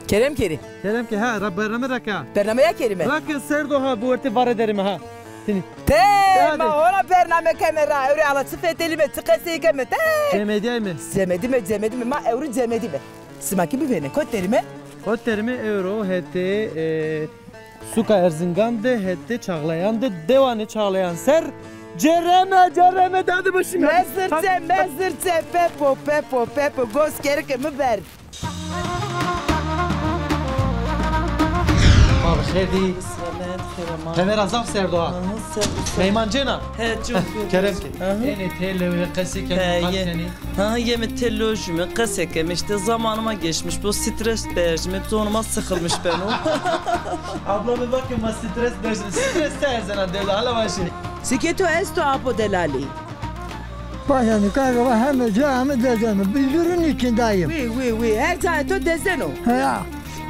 Kerem Keri. Kerem ki ha bername raka. Bernameye Kerime. Rakı serdo ha bu erti var ederim ha. Seni. Ma ona bername kamera. Öyle ala tıfetelime tıkası keme. Cemediye mi? Cemedi mi? Ma evri cemedi mi? Smaki bir beni. Kot terime? Kot terimi euro hette Suka Erzincan'da hette çağlayandı. Devanı çağlayan ser. Cereme dedi başım. Mezirce Pepo Gos kerke mi ber? Abi xeydi. Temer azaf serdoğa. Meyman cena. He çok. Kerem ki. Eni telle ve kasike seni. Ha yeme tellojimi kasekem işte zamanıma geçmiş bu stres dercimi zonuma sıkılmış ben o. Abla bir bakın ma stres dercimi. Stres her zaman dedi hala başı. Siketo esto apo delali. Başını kayba hem camı dezeni bildirin içindeyim. Oui her zaman to dezeno. Ya.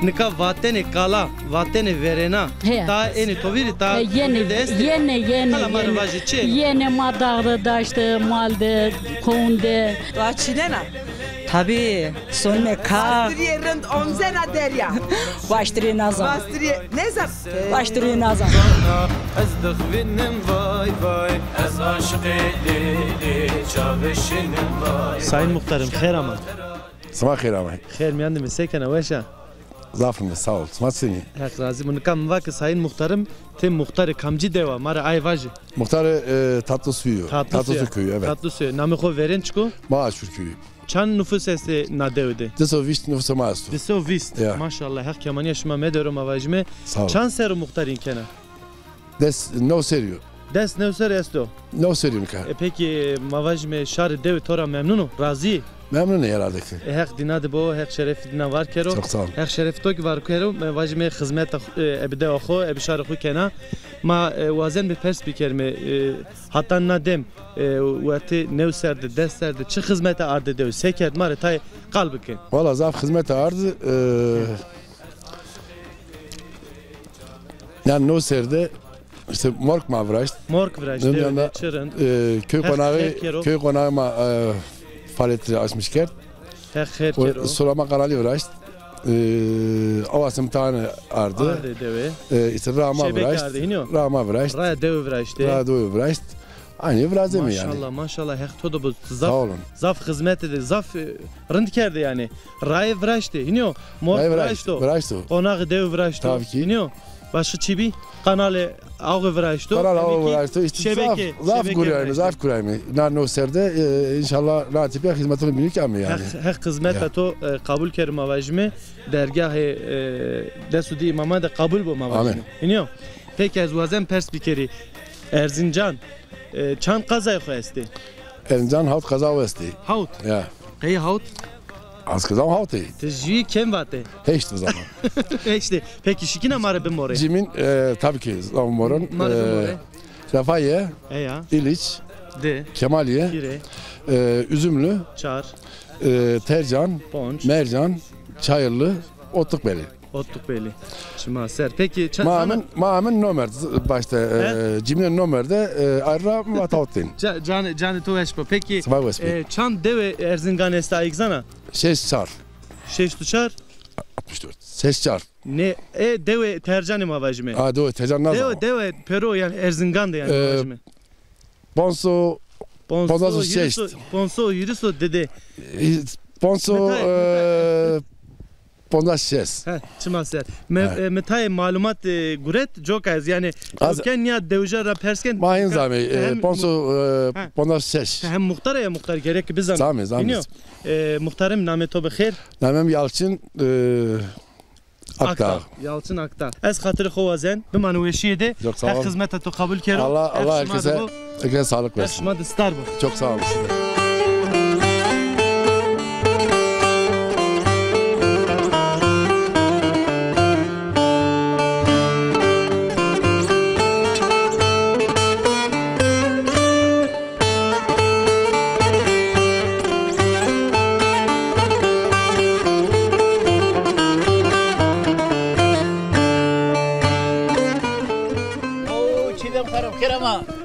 Nika vatene kala, vatene verena. Ta eni toviri ta. Yene madağda daştı, malde, koğunde. Vaçilena. Tabii sonne ka. Bastriye rınd omzena derya. Baştırı nazam. Bastriye ne zam? Baştırı nazam. Ez dıhvinim vay ez aşık çavşinim vay. Sayın Muhtarım khair ama. Sabah khair ama. Khair mi yandı mı sekene veşa? Zafım sağ ol. Smatsini. Hak razı. Bunu kam vakı Sayın Muhtarım tem muhtarı kamcı deva mara ayvacı. Muhtarı tatlı suyu. Tatlı köyü evet. Tatlı suyu. Namıko veren çko? Maaşur köyü. Çan nüfus esi nadevde. Deso vist nüfusa maastu. Deso vist. Maşallah hak kemaniye şuma mederom avajme. Çan seru muhtarın kena? Des no serio. Des ne ser esto? No serio nika. Peki mavajme şar dev tora memnunu, razı. Memnun herhalde ki. Hak dinad bo, hak şeref dina var kero. Çok sağ ol. Hak şeref tok var kero. Mavajme hizmet ebde oxo, ebşar xu kena. Ma wazen bir pers bikerme hatta nadem vati ne serde des serde çi hizmete ardı dev seket mare tay kalbike. Valla zaf hizmete ardı yani no serde işte morg mavraşt. Morg vraşt. Devlet çırın. Köy konağı ma faaliyetleri açmış kert. Her kero. Sulama kanalı vraşt. Avasım tane ardı. Ardı deve. İşte Rama vraşt. Rama vraşt. Raya dev vraşt. Raya dev vraşt. Aynı vrazı mı yani? Maşallah hek todo bu Sağ olun. Zaf hizmet ede zaf rınd kerdi yani. Raya vraşt. Hiniyo. Mor vraşt. Vraşt. Konağı dev vraşt. Tabii ki. Hiniyo. Başka çibi kanalı ağı vraşt. Kanal ağı vraşt. İşte zaf kurayım. Zaf kurayım. Narno serde inşallah natipe hizmetini bilik ama yani. Hek hizmet to kabul kerim avajme dergahı desudi imama da kabul bu avajme. Hiniyo. Peki az vazem pers bikeri Erzincan çan kazay xoyesti. Erzincan havt kaza vesti. Havt. Ya. Hey havt. Az kazam havti. Tejvi kem vate. Hiç zaman. İşte peki şikine mare ben more. Cimin tabii ki zaman morun. Rafaye. Eya. İliç. De. Kemaliye. Gire. Üzümlü. Çar. Tercan. Ponç. Mercan. Çayırlı. Otlukbeli. Otlukbeli. Şimdi ser. Peki Mamen nomer başta cimden nomerde arra matavtin. Can to veşpa. Peki çan deve Erzincan esta igzana. Ses çar. Ses tuçar. 64. Ses çar. Ne deve tercanım avajme. Deve tercan nazar. Deve pero yani Erzincan'da yani avajme. Ponso yürüsü dede. Ponso Pondas ses. Çıma ser. Metay malumat guret çok az yani.Ken ya devjara persken. Mahin zami. Pondas ses. Hem muhtar gerek ki biz zami. Muhtarım name to bixir. Namem Yalçın Akdağ. Yalçın Akdağ. Ez hatırı xovazen. Bu manuveşiyede. Her hizmete to kabul kero. Allah herkese sağlık versin. Şuma distar bu. Çok sağ olun.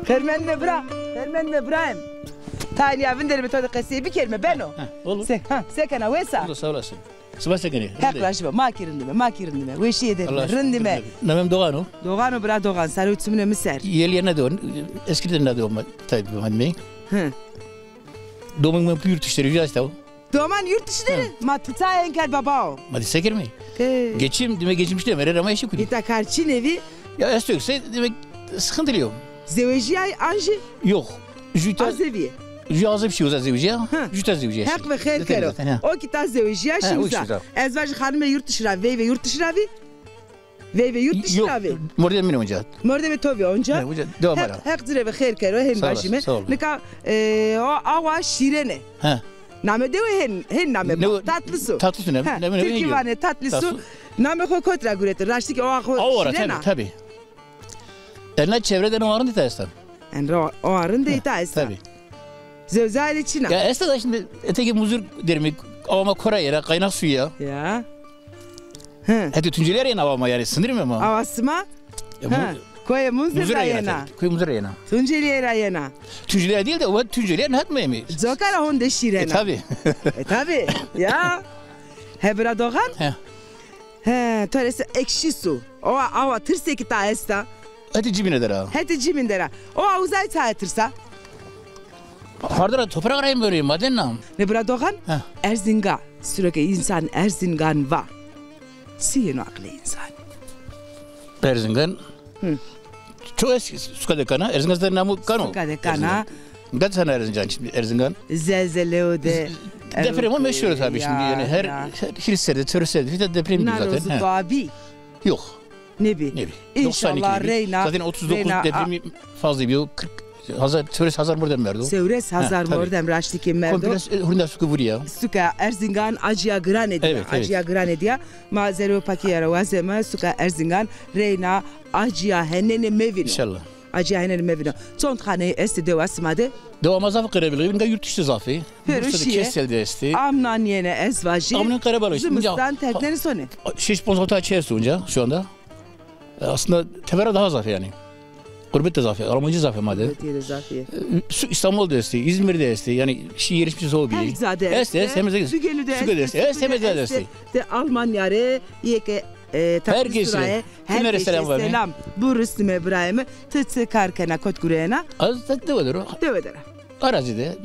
Fermen mi Brahim? Tani avin derim to qasiye bir kelime ben o. Olur. Sekana wesa. Sağ olasın. Sıva sekeni. Hep rajba makirindime. Ve şey ederim. Rindime. Namem Doğan o. Doğan bra Doğan. Sarı uçumune miser. Yeli ne doğan? Eskiden ne doğan? Tabii ben. Hı. Doğum ben yurt dışları yüzde o. Doğan yurt dışları. Ma tutsa enkel baba o. Hadi seker mi? Geçim demek geçmiş de verir ama işi kudi. İta karçın evi. Ya estokse demek sıkıntılı yok. Zevciyay anji. Yok. Jüta. Azeviye. Jüta bir şey uzat zevciya. Jüta zevciya. Hak ve khair kero. O kita zevciya şimza. Ezvaj hanıme yurt dışına ve yurt dışına ve yurt dışına ve. Mordem mi onca? Mordem tovi onca. Devam ara. Hak zire ve khair kero hen başime. Nika o awa şirene. Ha. Name de hen name tatlısı. Tatlısı ne? Türkiye vane tatlısı. Name kotra gurete. Raştik o şirena. Tabii. Eline çevreden o arın detayıstan. Yani o arın detayıstan. Tabii. Zevzayla Çin'a. Ya esnada şimdi öteki muzur derimi avama Kore'ye kaynak suya. Ya. Hadi tüncüler yana avama yani sınır mı ama? Avasıma. Koye muzur ayena. Koye muzur ayena. Tüncüler ayena. Tüncüler değil de o tüncüler ne hatmaya mı? Zokara honde şirena. Tabii. Tabii. Ya. Hebra Doğan. He. Töresi ekşi su. O ava tırseki ta esta. Hadi cibine dera. Hadi cibine dera. O uzay ta tırsa. Hardara toprak arayın böyle maden nam. Ne bra Doğan? Erzinga. Sürekli insan Erzingan va. Siyen aklı insan. Erzingan. Çok eski Sukadekana. Erzingan'da namı kano. Sukadekana. Kaç sene Erzingan şimdi Erzingan? Zelzele o de. Deprem o meşhur tabii şimdi yani her Hristiyan'da, Türkçe'de deprem gibi zaten. Narozu abi. Yok. Ne bi? İnşallah Reyna. Zaten 39 depremi fazla bir 40 Hazar mordem verdi. Sevres Hazar mordem raştiki merdo. Kompres hunda suku vuruyor. Suka Erzingan acıya gran ediyor. Acıya gran ediyor. Ma zero pakiyara vazema suka Erzingan Reyna acıya henene mevino. İnşallah. Acıya henene mevino. Son tane esti devasmadı. Devamı zafı kırabilir. Ben yurt dışı zafı. Bursa'da Kestel'de esti. Amnan yene ezvacı. Amnan Karabalı. Zımıstan tertleri sonu. Şiş ponsolta açıyorsun önce şu anda. Aslında tevera daha zafı yani. Gurbet de zafı, Almancı zafı madde. İstanbul'da esti, İzmir'de esti. Yani şi yerişmiş o bir. Herkzade esti. Sügül'de esti. Semez'de esti. De Almanya're yeke herkese selam. Bu Rüstüm İbrahim'i tıtsı karkana kotgurena. Az da devedir o. Devedir. Arazide.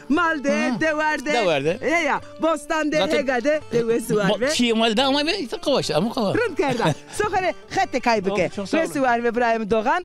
Malde, deverde. Ya, bostande, hegade, devesi var ve. Çiğ malde ama bir kavaş ama kavaş. Rıntkerda. Sokare hatta kaybıke. Devesi var ve İbrahim Doğan.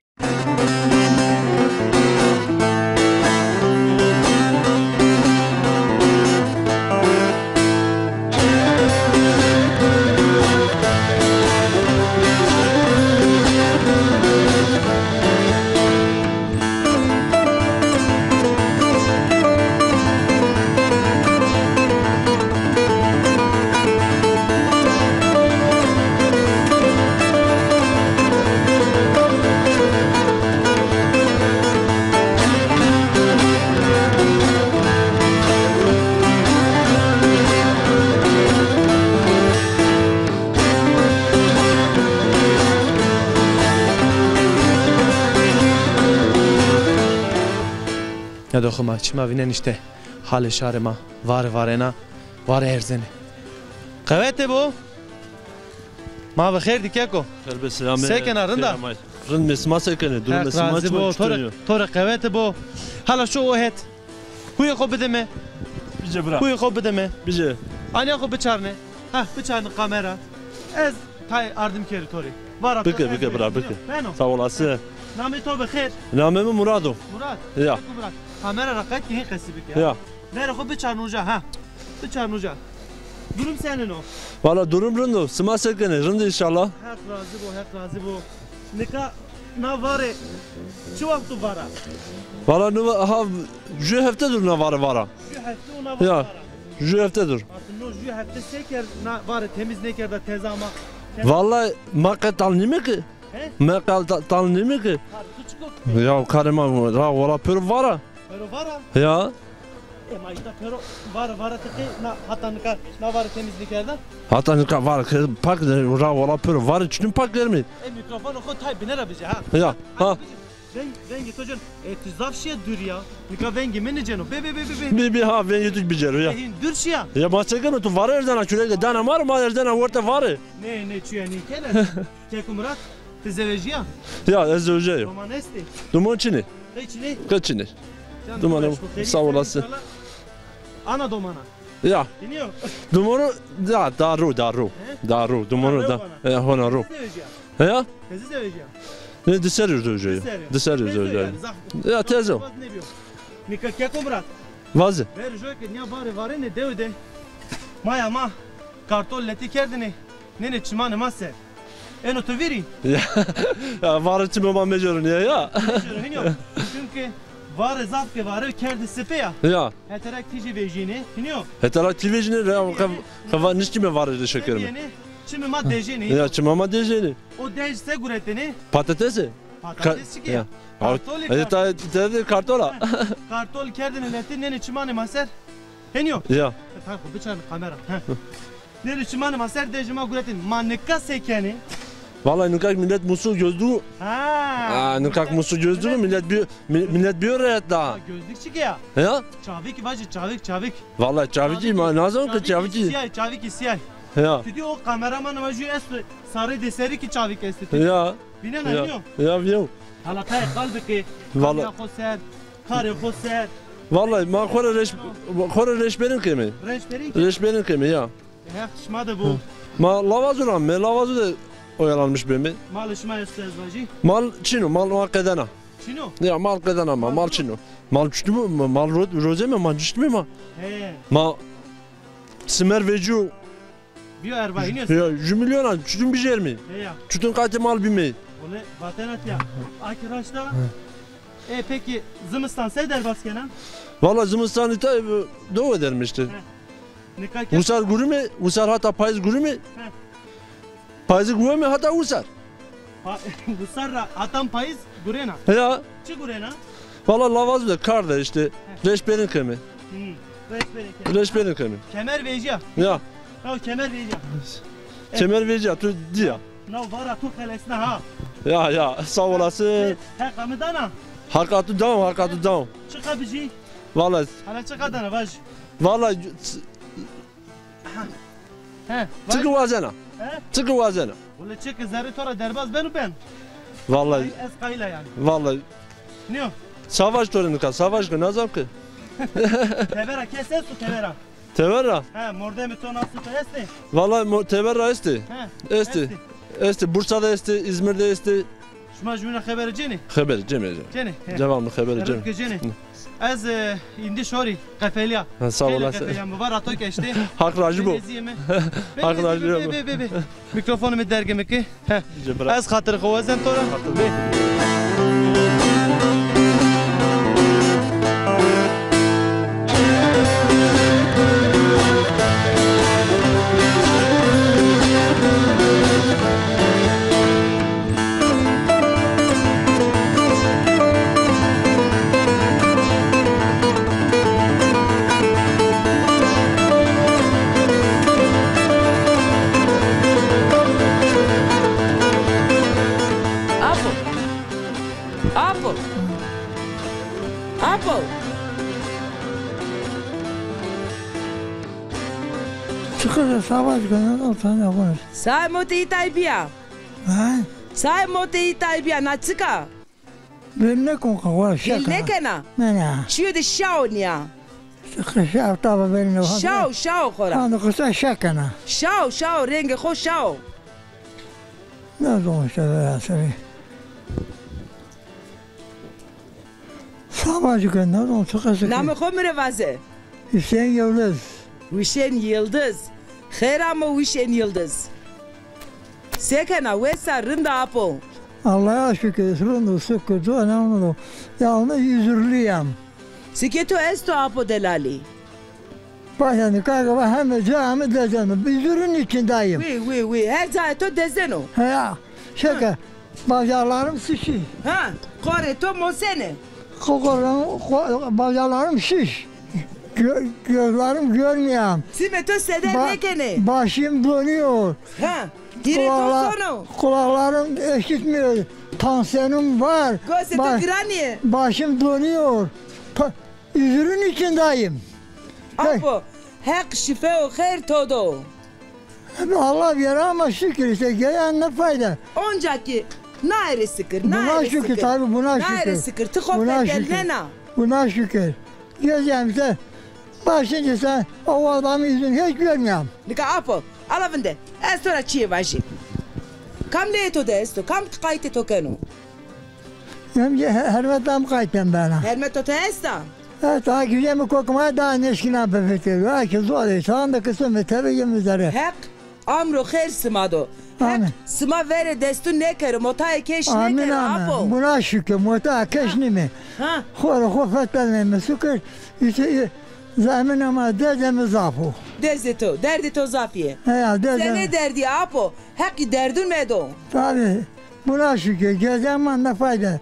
Ya dokuma çima vinen işte hali şarıma var varena var erzeni. Kavete bu. Ma bakher dikeko. Kalbe selamı. Seken arında. Rın mesma sekene. Dur mesma bu. Tora kavete bu. Hala şu o het. Huya ko bedeme. Bize bırak. Huya ko bedeme. Bize. Ani ko bıçarne. Ha bıçarne kamera. Ez tay ardım keri tori. Var Bıke bırak bıke. Sağ olasın. Nami to bakher. Namım Muradov. Murat. Ya. Kamera rakat ki kasibik ya. Ya. Nere ko bıçarnuca ha. Bıçarnuca. Durum senin o. Valla durum rındı. Sıma sekene. Rındı inşallah. Hep razı bu. Nika navare. Şu vaktu vara. Valla ne ha ju haftadır navare vara. Şu hafta ona vara. Ya. Ju haftadır. Artık ju hafta seker vara temiz neker de tezama. Valla makatal ne mi ki? Makatal ne mi ki? Ya karıma ra valla pür vara. Pero vara. Ya. Ma işte pero vara tıkı hatta nika vara temiz nekerden. Hatta nika vara pak ra valla pür vara için pak der mi? Mikrofonu ko tay biner abici ha. Ya. Ha. Vengi tocan tuzavşiya dur ya. Nika vengi meneceno. Be. Bir ha ben yedik bir cer ya. Dur şia. Ya maçaka mı tu var erzana kürekte dana var mı erzana orta var. Ne çuya ni kele. Keku Murat. Tezevejiya. Ya ezeveceğim. Roman esti. Duman çini. Çini. Kaçını. Dumanım sağ olasın. Ana domana. Ya. Dinliyor. Dumanı da daru. Dumanı da. Honaru. Ya. Tezi sevejiya. Ne diseriz özeceğim. Diseriz özeceğim. Ya teyze. Nika Keku Murat. Vazı. Ver joke niya var ne devde. Maya ma. Kartol leti kerdini. Ne çimane mase. Eno tu viri. Ya var içime ben mecburun ya. Çünkü var zapke var kerdi sepeya. Ya. Heterak tiji vejini. Dinliyor. Heterak televizyon ya kava nişkime var de şekerim. Şimdi ma dejini. Ya çimama dejini. O dej seguretini. Patatesi. Patates çıkıyor. Kartol. Kartola. Kartol kerdini leti ne çimane maser. Henio. Ya. Tamam bıçağın kamera. Ne çimane maser dejima guretin. Maneka sekeni. Vallahi nukak millet musul gözlüğü. Nukak musul gözlüğü millet bir oraya da. Gözlük çıkıyor. Ya? Çavik bacı çavik. Vallahi çaviki ma nazım ki çaviki. Çavik siyah. Ya. Dedi o kameraman vaju est sarı deseri ki çavik est. Ya. Binen anlıyor. Ya biliyorum. Hala kay kalbi ki. Vallahi. Khoser, kare khoser. Vallahi ma khore reşberin kimi. Reşberin kimi ya. Ya şmadı bu. Ma lavazuran mı? Lavazu da oyalanmış bemi. Mal şma estez vajı. Mal çino, mal kadana. Çino? Ya mal kadana ma, mal çino. Mal çino mu? Mal roze mi? Mal çino mu? He. Ma simer vecu. Bir erba iniyor. Ya 100 milyon çutun bir yer mi? He ya. Çutun kaç mal bimi? Ole vatanat ya. Arkadaşlar. Peki Zımıstan sevder baskena? Vallahi Zımıstan'ı da doğu edermişti. Usar guru mu? Usar hatta payız guru mu? Payızı guru mu hatta usar? Usar hatta payız gurena. Ya. Çi gurena? Vallahi lavazı da karda işte. Reşberin kemi. Reşberin kemi. Kemer vejiya. Ya. Ya kemer vejiya. Kemer vejiya tu diya. Nav vara tu kalesna ha. Ya sağ olasın. He kamidana. Hakatu devam. Çıkabici. Vallahi. Hala çıkadana vaj. Vallahi. He. Çıkı vazena. Çıkı vazena. Ola çıkı zarı tora derbaz ben. Vallahi. Ez kayla yani. Vallahi. Ne o? Savaş torunu ka, savaş ka nazam ki. Tevera keses su tevera. Tevera. He, morde mi tona su esti. Vallahi tevera esti. He. Esti. Bursa'da esti, İzmir'de esti. Şuma juna haberi ceni. Haberi cemi. Ceni. Devamlı haberi cemi. Ceni. Az indi şori kafeliya. Sağ olasın. Kafeliya mübarek o geçti. Hak racı bu. Hak racı bu. Mikrofonumu dergimi ki. Az hatır kovazen tora. Çıkıyor savaş günü ortaya konuş. Sai moti itaibia. Ha? Sai moti itaibia na tsika. Benimle konka şaka. Bilne kena. Mena. Şu de şao niya. Şaka tava benimle. Şao kora. Ano kısa şaka na. Şao renge ho şao. Ne zaman seversin? Savaş günü ortaya çıkıyor. Namı komire vaze. Hüseyin Yıldız. Hüseyin Yıldız. Khera mı Hüseyin Yıldız? Sekena vesa rında apo. Allah'a şükür, rında sıkıntı önemli. Yalnız yüzürlüyüm. Siketo esto apo delali. Yani kanka hem cami dezenu. Yüzürün içindeyim. Her zaten dezenu. Ya şaka. Bacaklarım şiş. Ha, kore to mosene. Bacaklarım şiş. Gözlerim görmüyorum. Simeto seder nekene. Başım dönüyor. Ha. Dire tosonu. Kulaklarım eşitmiyor. Tansiyonum var. Gözeto graniye. Başım dönüyor. Üzürün içindeyim. Apo. Hak şife o khair todo. Allah verir ama şükür işte gelen ne fayda. Oncaki naire sıkır, Buna şükür tabi buna şükür. Naire sıkır, tıkofet gelmena. Buna şükür. Gözlerimse başınca sen o adamın yüzünü hiç görmüyorum. Nika apo, alavinde, estora çiğ vajı. Kam ne eto de esto, kam kayıt eto kenu? Hermetam kayıtım bana. Hermet o te esta? Evet, daha güzel mi kokmaya daha neşkina befetir. Herkes zor değil. Sağın da kısım ve tabiyyum üzere. Hak, amro khair smado. Hak, sma vere destu ne kerim, otaya keş ne kerim apo. Buna şükür, mota keşni mi? Ha? Khora khofetten mi? Şükür. Zamin ama derdemi zafu. Derdi to zafiye. He, derdem. Sen ne derdi apo? Hak derdun medo. Tabii. Buna şükür. Gezem ne fayda.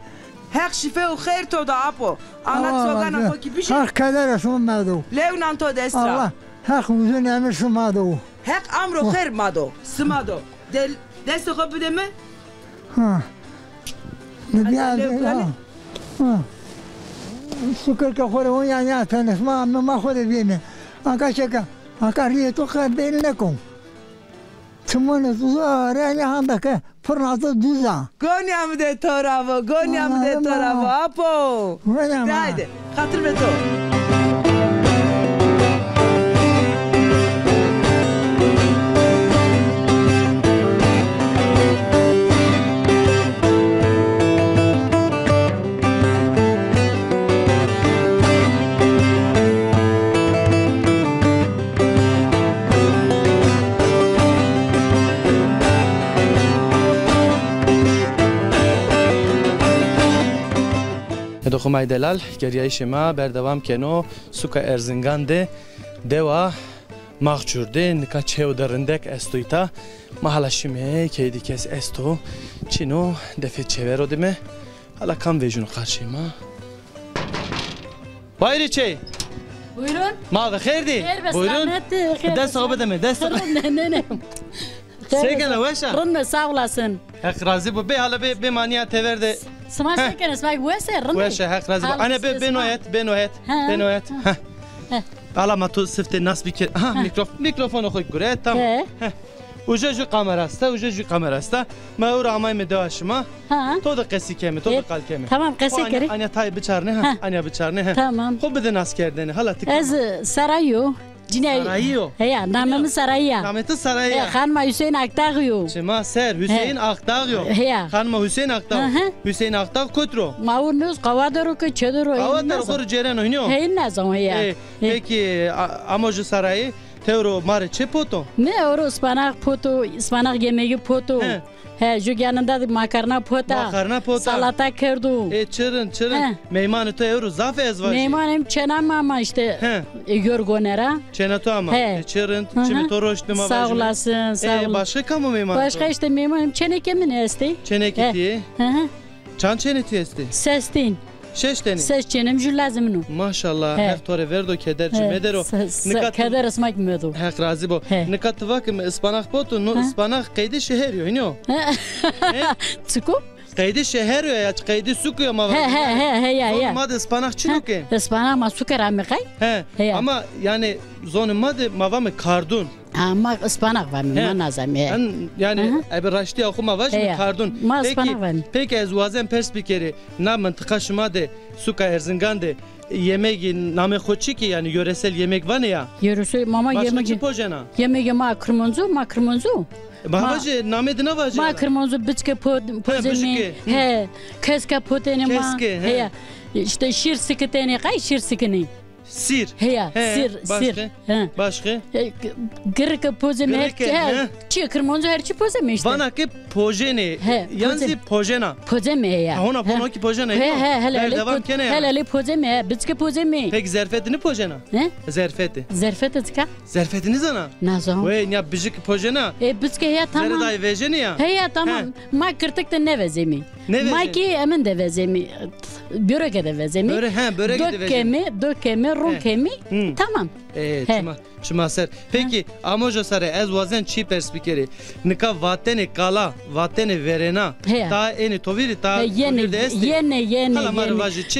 Hak şife o khair to da apo. Anat sogana ko ki bir şey. Hak kader sunmadı. Levnan to destra. Allah. Hak uzun emir sunmadı. Hak amro khair mado. Smado. Del desto kapı deme? Ha. Ne diyor? Ha. Şükür ki khore on yani tanış ma khore bine. Aka şaka. Aka riyeto khair nekom. Tımını tuza rani handaka fırnatı düza. Gonyam de toravo apo. Haydi hatır ve to. Doxumay delal geriye şema berdevam keno suka Erzingan de deva mahcurde nika çev derindek estoyta mahala şime keydi kes esto çino defe çevero deme hala kam vejunu karşıma Bayri çey Buyurun. Ma ve khairdi buyurun ders sohbet deme ders ne Segene veşa Rınne sağ olasın. Hak razı bu be hala be maniya teverde Sma sekene smak vese rınne. Veşa hak razı bu ana be benoyet Ala ma tu sifte nas bir kere mikrofonu koy gure tamam Uca ju kamerasta ma ura amay me devaşıma to da kesikemi to da kalkemi Tamam kesikeri Anya tay biçarne anya biçarne Tamam Ko beden askerdeni hala tık Ez Sarayo Sarayo Heya namımı Saraya Nameti Saraya Hanma Hüseyin Aktağyo Şema ser Hüseyin Aktağyo Hanma Hüseyin Aktağ Hüseyin Aktağ kotro Mavurnuz kavadaro ki çedoro Kavadaro koru ceren oynuyor Hey ne zaman ya Peki Amoju Sarayı Teoro mare çe poto Ne oro ıspanak yemeği poto He ju yanında makarna pota salata kerdu çırın meymanı to euro zafe ezvacı meymanım çenam ama işte yorgonera çenato ama çırın çimi toroş dema sağ olasın başka kamu meyman başka işte meymanım çeneke mi ne esti çeneketi çan çeneti esti sestin Şeşteni. Seçenim jül lazım. Maşallah her tore verdo kederci medero. Keder ısmak medo. Hak razı bu. Nikat vakım ıspanak botu no ıspanak kaydı şehir yo ino. Çıku? Kaydı şehir yo ya kaydı suku ya ma. He ya. Mad ıspanak çinuke. Ispanak ma sukar amekay. He. Ama yani zonu mad mava mı kardun. Ama ıspanak var mı manazam ya. Yani abi raşti okuma var mı kardun. Peki ez vazen perspekeri na mıntıka şuma de suka Erzingan de yemeği name hoçi ki yani yöresel yemek var ne ya? Yöresel mama yemek. Yemeği ma kırmızı. Bahacı name de ne var? Ma kırmızı bitki pozemi. He. Keske poteni ma. He. İşte şir siketeni kay şir sikeni. Sir. Sir. Başka? Gırık pozemi. Çi kırmızı her çi pozemi işte. Bana ki pojene. Yanzi pojena. Pozemi ya. Ona ki pojena. Hele pozemi. Bitki pozemi. Peki zerfetini pojena? Ne? Zerfeti. Zerfeti tıka? Zerfetini zana? Nazan. Ve ya bijik pojena. Bitki ya tamam. Zerday vejeni ya. He tamam. Ma kırtık da ne vezemi. Maki emin de vezemi. Börek de vezemi. Börek de vezemi. Dökemi, runkemi. Tamam. Çima ser. Peki amojo sare ez vazen çi perspikeri. Nika vatene kala, vatene verena. Ta eni toviri ta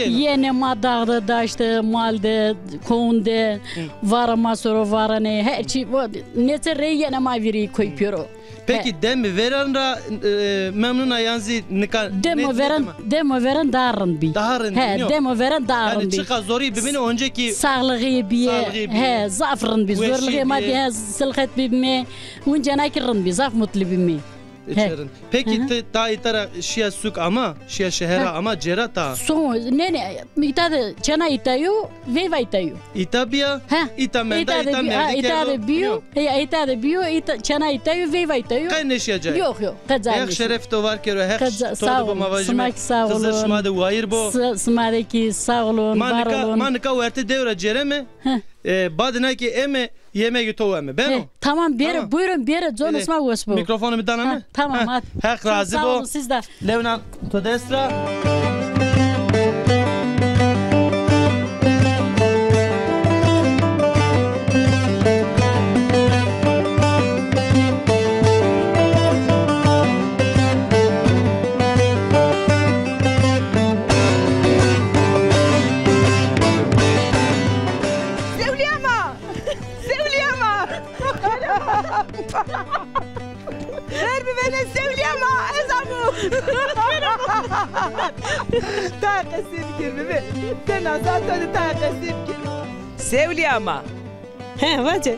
yene madağda daştı, malde, konde, varama sonra varane. Her şey nece reyene maviri koyuyor. Peki dem veren ra memnuna yanzi nika demo veren darın bi. Demo veren darın bi. Yani çıka zori bimini önceki sağlığı bi. Zafrın bi. Zorluğu ma bi. Sılhet bi mi. Uncana kirın bi. Zaf mutlu bi mi. Peki ta itara şia suk ama şia şehra ama cerata. So ne itade çana itayu veva itayu. İtabia itamenda itade biyo itade biyo çana itayu veva itayu. Kaç neşiyaca? Yok kazan. Her şeref to var kero her todo bu mavajime. Kızır şmade wayir bo. Smade ki sağ olun var olun. Manika verte devra cereme. Badına ki eme yemeği toğu ben o. Tamam buyurun bir John Osman Gospo. Mikrofonu bir tane. Tamam hadi. Hak razı bu. Sağ olun siz de. Levna Todestra. Sevliyama. He vacı.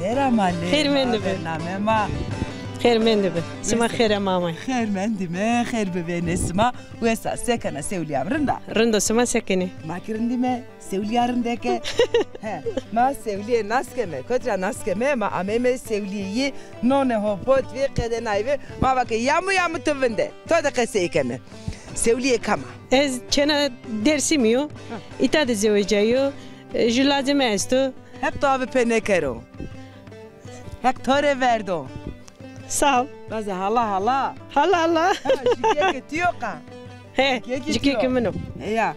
Heramalle. Hermendibe. Hermendibe. Sima heramama. Hermendime, herbe nesma. Wesa sekana sevliyam rında. Rında sima sekene. Makirindime sevliyarındake. He. Ma sevliye naskeme. Kotra naskeme ma ameme sevliyi none hopot ve kedenayve. Ma bak yamu tövünde. Toda keseykeme. Sevliye kama. Ez çena dersimiyo. İtade zevceyo. Jülazime esto. Hep tabi penekero. Hep tore verdo. Sağ ol. Bazı hala. Hala. Jike ketiyor ka. He. Jike kimino. Ya.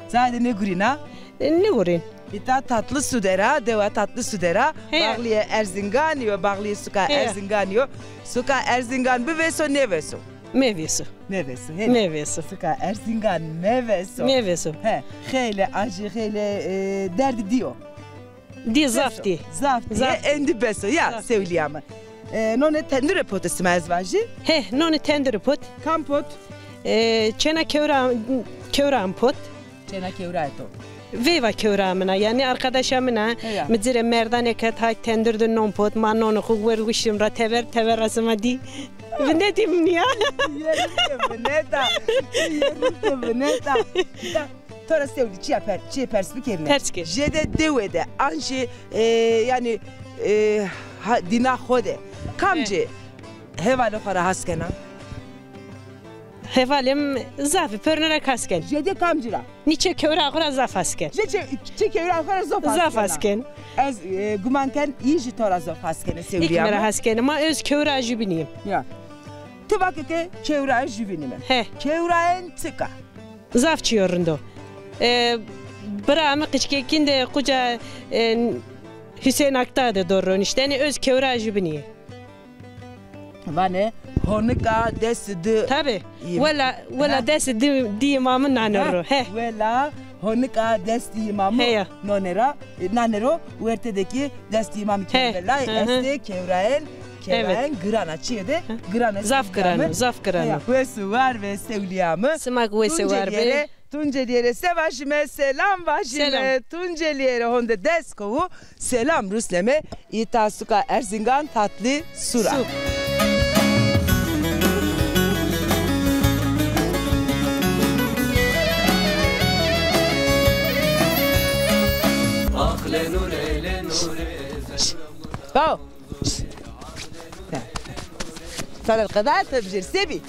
Zade ne gurina? Ne gurin? İta tatlı sudera, deva tatlı sudera. Bağlıya Erzinganiyo, bağlıya suka Erzinganiyo. Suka Erzingan bu veso ne veso? Mevesu. Mevesu. Suka Erzingan mevesu. Mevesu. He. Hele acı, hele derdi diyor. Di zafti. Zafti. Endi beso. Ya sevliyama. None tendere pot ismez vajı? He, none tendere pot. Kam pot? Çena kevram pot. Çena kevrato. Veva kevramına yani arkadaşımına mizire merdane ket hay tendirde non pot ma non xugwer wishim ra tever asma di. Ne diyeyim ya? Veneta. Tora sevdi çi perspikerine. Perspiker. Jede devede anji yani dina xode. Kamci hevalo xara haskena. Hevalim zafi pörnere kasken. Jede kamcira. Niçe kevra xora zaf asken. Jede kevra xora zaf asken. Az gumanken iyi tora zaf askene sevdi ama. İkmera asken ma öz kevra jibiniyim. Ya. Tebaki ke kevra jibinime. He. Kevra en tıka. Zaf çiyorndo. Bıramı kıçkekinde kuca Hüseyin Aktağ'da doğru işte ne öz kevra jibiniyim. Vane honika desdi. Tabi. Vela desdi di imamın nanero. He. Vela honika desdi imamı. He. Nanero uertedeki desdi imamı kevla. Este kevraen grana çiyede. Grana. Zaf grana. Vesu var ve sevliyamı. Sımak vesu var be. Tunceliyere sevaşime selam vaşime. Tunceliyere honde deskovu selam Rusleme. İtasuka Erzingan tatlı sura. Bao. Sonra kadar tebcir sebi.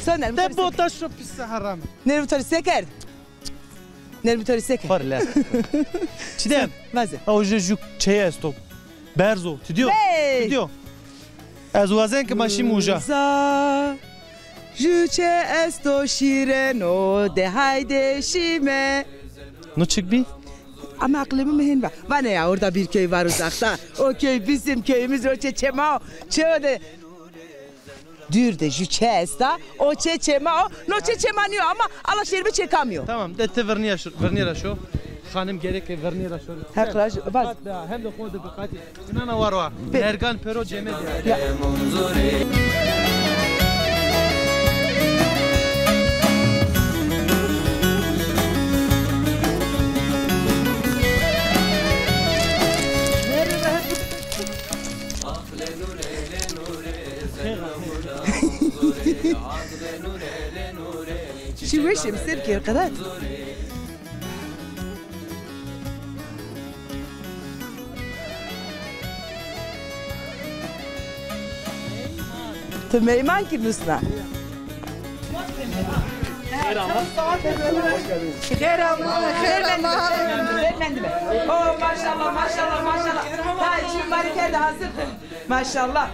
Sonra ne bu taş şu pis haram. Ne bu taş seker? Ne bu taş seker? Parla. Çidem. Vaze. Hoje ju çeye stop. Berzo. Tidio. Az wazen ki maşi muja. Juçe esto şireno de hayde şime. No çık bir. Ama aklımı mühim var. Var ne ya orada bir köy var uzakta. O köy bizim köyümüz o çeçema. Çöde. Dürde juçe esta o çeçema. No çeçemanıyor ama alaşırımı çekamiyor. Tamam dette vernira şu. Hanım gerek vernira şu. Hakraj baz. Hem de kodu bukati. İnana var var. Ergan pero cemel ya. شو وش مسلكي القناة تميمان كي نصنع خير الله خير الله خير الله اوه ما شاء الله ما شاء الله ما شاء الله هاي شو مالك هذا حاضر ما شاء الله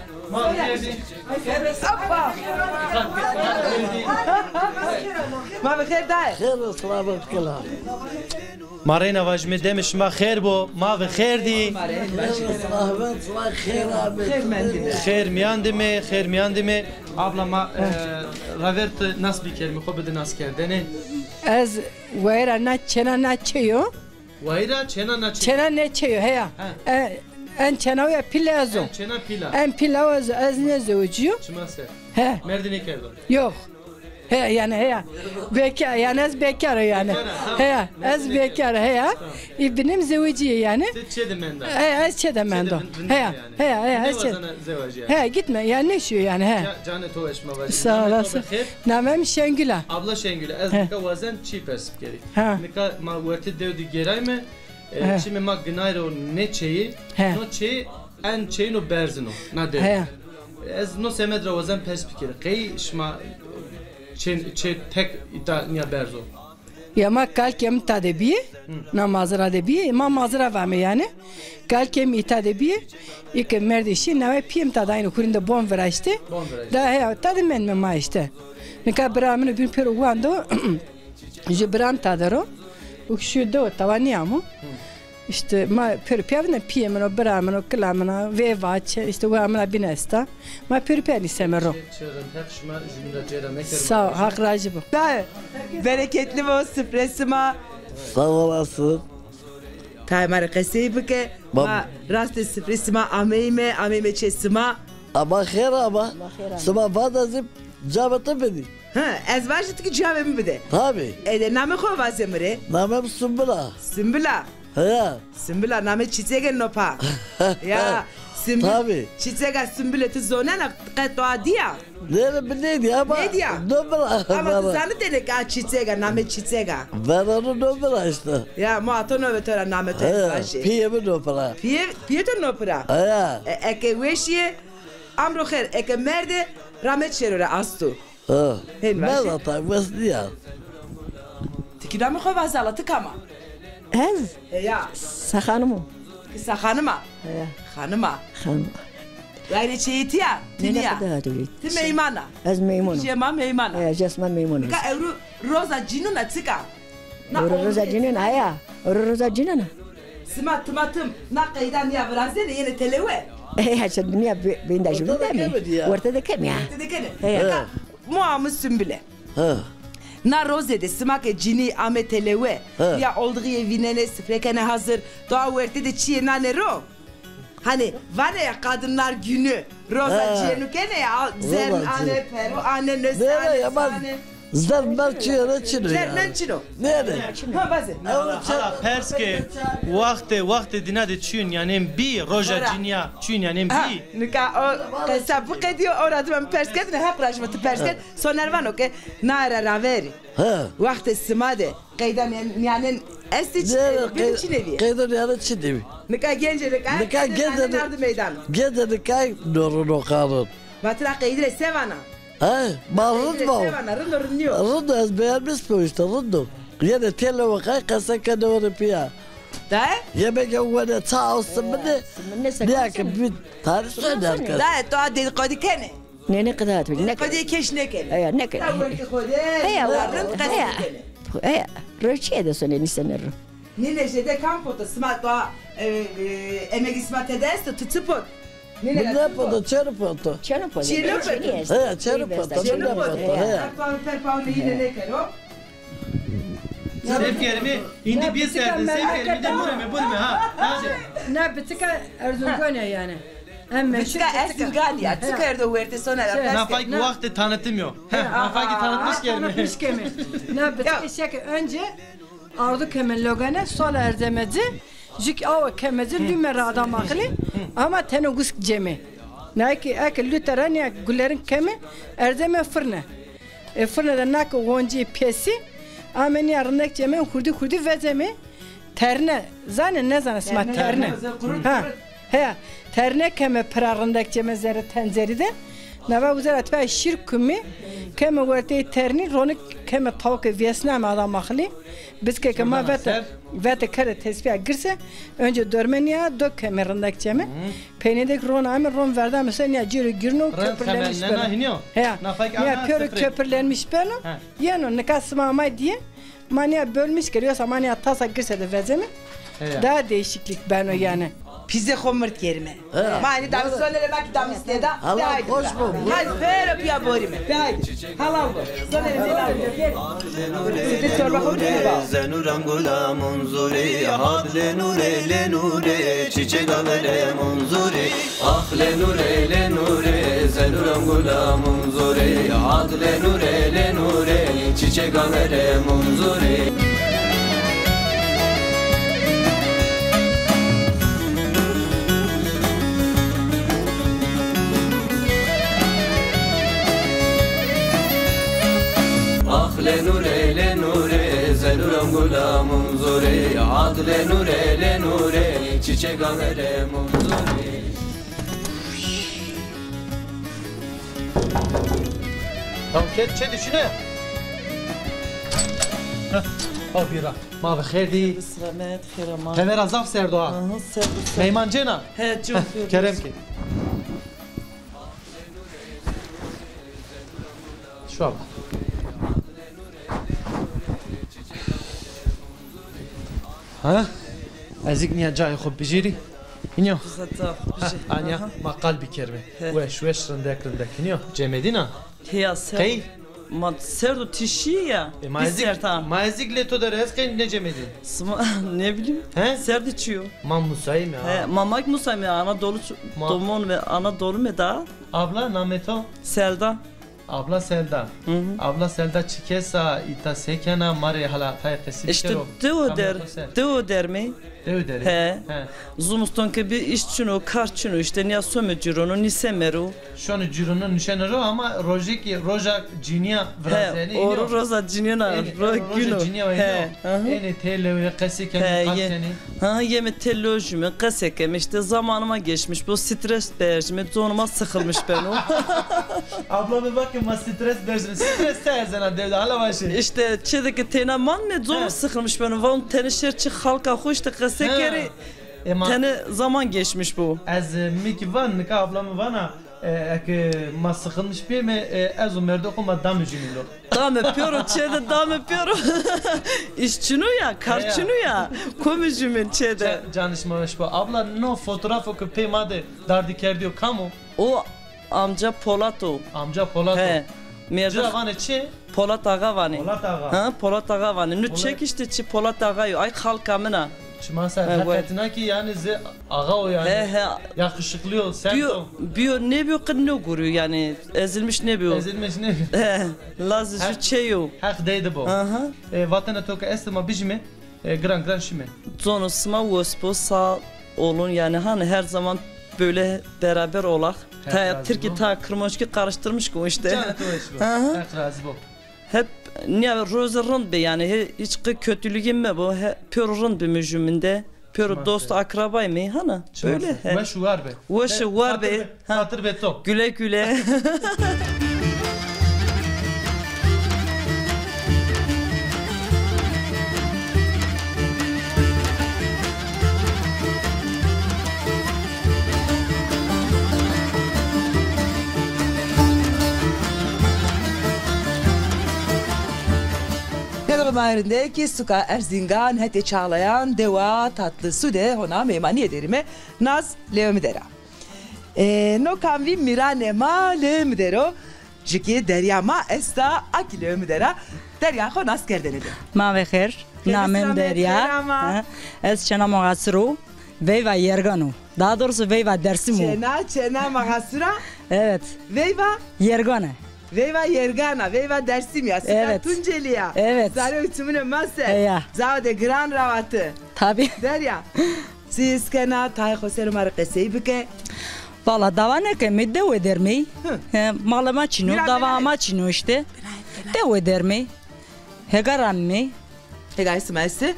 ما بخير داي خير سلامت كلها مارينا واجمي دمش ما خير بو ما بخير دي خير مياندمي خير مياندمي abla ma ravert nas bir kelime xo bide nas kerdene az wayra na chena na cheyo wayra chena na chena ne cheyo heya en chena ya pilazo chena pila en pilazo az ne zevciyo çmase he merdine kerdo yok he yani he bekar yani az bekar yani he az bekar he ibnim zevci yani çedemendo he az çedemendo he az he gitme yani ne şu yani he canı toveşma var sağ olasın namem Şengül'a abla Şengül'a az nika vazen çipes gerek nika ma verte devdi gerayme şimdi ma gnayro ne çeyi no çeyi en çeyi no berzino na de az no semedra vazen perspekir qey şma çe tek ita niya berzo ya ma kalkem tadebi namazra debi ma mazra vame yani kalkem itadebi ik merdişi nave pim tadayno kurinde bon veraşte da he tademen me ma işte nika bramını bir pero guando je bram tadaro ukşudo tavaniamo işte ma per pjavne pjemeno brameno klamena vevaç işte guamla binesta ma per pjani semero sağ hak racı bu bereketli mi o spressima sağ olasın kaymar kasibike ma raste spressima ameyme çesima ama khair ama sabah badazim cabata beni ha ez vajtki cevabımı bide tabi name xo vazemre namem Sümbüla Sümbüla Sümbüla name çiçeğe nopa ya tabi çiçeğe Sümbüla te zonana qatwa dia ne diye ama Nobla ama sen de ne çiçeğe name çiçeğe ben onu Nobla işte ya muatono vetera name te vaje piyemi Nobla piyeto nopra ya eke veşye amro khair eke merde rahmet şerore astu ha ben atam ya tikidamı xo vazala tıkama Ez ya saxanımı kısa hanıma hanıma yani çeyiti ya tiniya ti meymana ez meymona jema meymana jasma meymona ka evru roza cinuna tika roza cinuna ya roza cinuna sima tumatım na kaydan ya vrazene yine telewe haşa dünya benda juvda mi ortada kem ya muamı sümbüle na rozede smake cini ame telewe ya olduğu evinene sprekene hazır doğa verte de çiye nane ro hani var ya kadınlar günü roza ciyenukene ya zen ane pero ane nesane Zermen çiğne çiğne ya. Zermen çiğne. Nerede? Ha bazı. Hala perske vakti dinade çün yani bir roja cinya çün yani bir. Nika o kasabı kediyor orada ben perske ne hep rajmatı perske sonervan ke nara raveri. Ha. Vakti smade kaydan yani estiç bir çinevi. Kaydan yani çinevi. Nika gence nika nerede meydan. Gence nika doğru kanun. Matra kaydre sevana. Ha, marrın mı? Rındo az beğenmiş mi işte rındo. Yani tele vakay kasaka doğru piya. Da? Yemek yavruya sağ olsun beni. Ne ki bir tarih söyler kız. Da to dedikodu kene. Ne kadar atmış. Ne kadar keş ne kere. Evet ne kadar. He roçiye de sonra nisanır. Nine jede kampo da smat doğa emek ismat ederse tutup. Nine poto, çerpoto. Çerpoto. Çerpoto. He, çerpoto. Çerpoto. He. Aktual perpaule yine ne kere o? Sevkerimi indi bir serde sevkerimi de buraya ha. Ne bitika Erzincan'a yani. Hem Bitika Erzincan ya. Tika erdo verte sonra. Nafaki vakti tanıtım yok. Nafaki tanıtmış gelme. Tanıtmış gelme. Ne bitika şeke önce ardu kemen logane sonra erzemeci. Jük ava kemeci lümere adam akıllı. Ama tene gusk cemi. Ne ki akıl lüteren ya güllerin kemi erzeme fırına. Fırına da nak gonci piyesi. Ameni yarındak cemi kurdi vezemi terne zane ne zane sma terne ha he terne keme prarındak cemi zere tenzeride nava uzara tva şirk kumi keme verte terni ronik keme tavuk vesna ma adam akli biz ke kema vete kare tesbih girse önce dörmeniya dök kemerındak cemi penedek ron amir ron verda mesela ya ciri girno köpürlenmiş böyle he ya köpürlenmiş böyle yani ne kasma ama diye mania bölmüş geliyorsa mania tasa girse de vezemi daha değişiklik ben o yani. Pizze homurt yerime. Mani dam sonere bak dam istedi. Allah hoş mu? Hadi ver piya borime. Hadi. Halal bu. Sonere helal. Size çorba koyuyor. Zenuran gula munzuri had le nure çiçek avere munzuri ah le nure zenuran gula munzuri had le nure çiçek avere munzuri le nure zenuram gulamum zore ad le nure çiçek avere munzuri Tamam çe düşüne Al bira ma bixir di Selamet xiraman Tever azaf serdoğa Meyman cena He çok Kerem ki Şu an ها ازيك نيا جاي خب بجيري نيو انيا ما قلبي كرمه وش رندك نيو جمدينا هي سر ما سر تشي ya ما ازيك لتو درس كاين نجمدي ne bileyim serd içiyor mam musayim ya mamak musayim ya Anadolu domon ve Anadolu meda abla nameto Selda Abla Selda. Abla Selda çikesa ita sekena mari hala tayfesi İşte deo der mi? Deo der. He. Zumuston ki bir işçino, karçino işte niya söme cironu, ni semeru. Şonu cironu nişenero ama rojiki, roja cinia vrazeni. He, oru roza ciniana, roja cinia he. Eni telle ve kasike kalteni. Ha yeme tellojime, kaseke işte zamanıma geçmiş bu stres berjime zonuma sıkılmış ben o. Abla bir bakın ma stres berjime, stres terzena devde hala başı. İşte çedeki tenaman mı zonum sıkılmış ben o. Vam tenişerçi halka hoştu kasekeri. Tane zaman geçmiş bu. Az mikvan nika ablamı bana ma sıkılmış bir mi az o merde okuma dam ücünülo. Dam öpüyorum çede dam öpüyorum. İşçinu ya karçinu ya komücümün çede. Canışmamış bu. Abla no fotoğraf oku peymade dardiker diyor kamu. O amca Polat o. Amca Polat o. He. Cıravane çi? Polat ağa vani. Polat ağa. Ha Polat ağa vani. Nu çek işte çi Polat ağa yo. Ay halkamına. Çimasa hakikaten ki yani ağa o yani. He. Yakışıklı o sen o. Biyo ne biyo kın ne görüyor yani ezilmiş ne biyo. Ezilmiş ne biyo. He. Lazı şu çeyo. Hak deydi bu. Vatana toka estema bijme gran şime. Zonu sma vospo sağ olun yani hani her zaman böyle beraber olak. Türkiye ta kırmışki karıştırmış ki işte. Hak razı bu. Hep niye rozerun be yani hiç kötülüğüm mü bu? Pür run bir mücümünde. Pür dost akrabay mı hani? Böyle. Veş var be. Veş var be. Hatır be top. Güle güle. Mahirinde ki suka Erzingan hete çağlayan deva tatlı su de hona memani ederime naz leomidera. No kanvi miranema leomidero. Jiki deryama esta aki leomidera. Derya ho nas kerdenede. Ma bekher. Namem Derya. Ez çena magasru. Veyva Yerganu. Daha doğrusu Veyva Dersimu. Çena magasura. Evet. Veyva Yergana. Veyva Yergana, Veyva Dersim ya. Evet. Tunceliya. Evet. Zare ütümüne mase. Ya. Zavde gran ravatı. Tabii. Derya. Siz kena tay khoser marqesi bike. Valla dava ne ki mi dev eder mi? Malama çino, dava ama çino işte. Dev eder mi? Hegaram mi? Hegay smesi?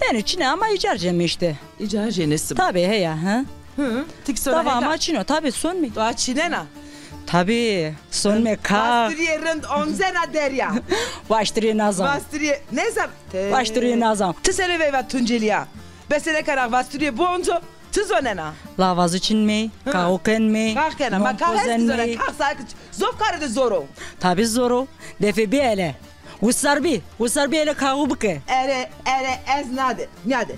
Yani çine ama icarce mi işte? İcarce nesim? Tabii he ya. Tik sonra dava ama çino, tabii son mi? Doğa çinena. Tabii son me ka. Vastriye rınd onzena Derya. Vastriye nazam. Vastriye nezam? Vastriye nazam. Tısele Veyva Tunceliya. Besele karak vastriye bonzo. Tızonena. Lavaz için mi? Kaoken mi? Kakena. Ma kahes tızona. Kaksa zof karede zoro. Tabii zoro. Defe bir ele. Usar bir ele kağı bıke. Ere ez nade. Nade.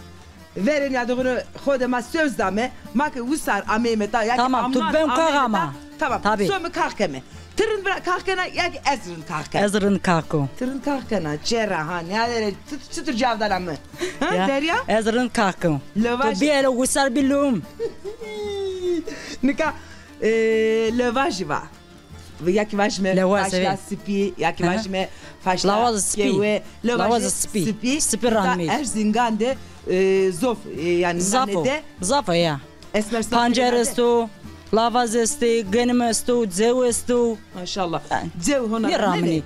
Verin ya doğru hodema söz dame. Mak usar ameme ta. Tamam tut ben kağama. Tamam. Tabii. Sömü kalkeme. Tırın bırak kalkana yani ezrin kalkana. Ezrin kalkı. Tırın kalkana. Cerrah ha. Ne çıtır cavdalan mı? Ha Derya? Ezrin kalkı. Lövaj. Bir ele usar bir lum. Nika lövaj var. Jaki weźmy faśla sypi, jaki weźmy faśla sieły, lawaz sypi, sypirami. Erzingan'de zof yani nanede. Zafa ya. Pancer estu, lavaz estu, genim estu, zev estu. Maşallah. Zev hona ne ramini?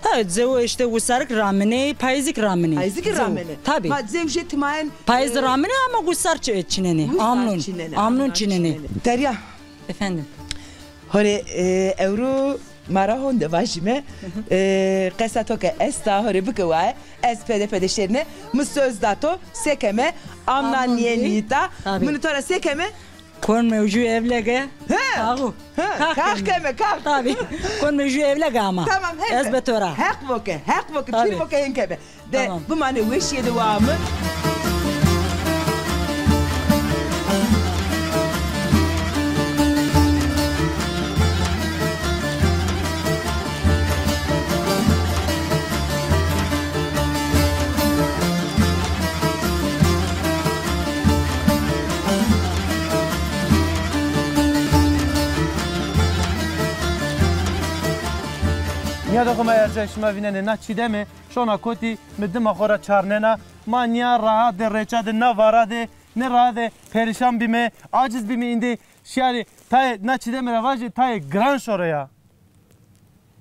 Tabii zev işte usarik ramini, payzik ramini. Payzik ramini. Tabii. Ma zev jetmayen. Payz ramini ama usar çineni. Amnun çineni. Derya. Efendim. Hore euro marahon vajime qesato ke esta hore bukwa SPD şerine mu söz dato sekeme amnan yenita minutora sekeme kon mevcu evlege kagu kahkeme kah tabi kon mevcu evlege ama tamam ezbetora hak voke bir voke enkebe de bu mane weşye devamı. Nia do koma erce şuma vinene na çideme şona koti medim axora çarnena ma nia rahat de reça de na vara de ne rahat de perişan bime aciz bime indi şari tay na çideme ravaje tay gran şoraya.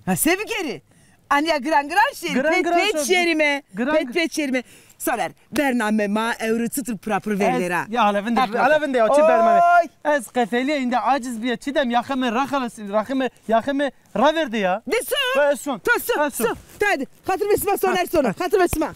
Ha sevgeri. Anya gran şey pet şerime pet şerime. Sorar bername ma euro tutur proper verlera. Ya alevinde ya çi bermame. Ez kefeliye indi aciz bir çidem yakeme rakame yakeme ra verdi ya. De su. Su. Hadi. Hatır besme soner sonra. Hatır besme.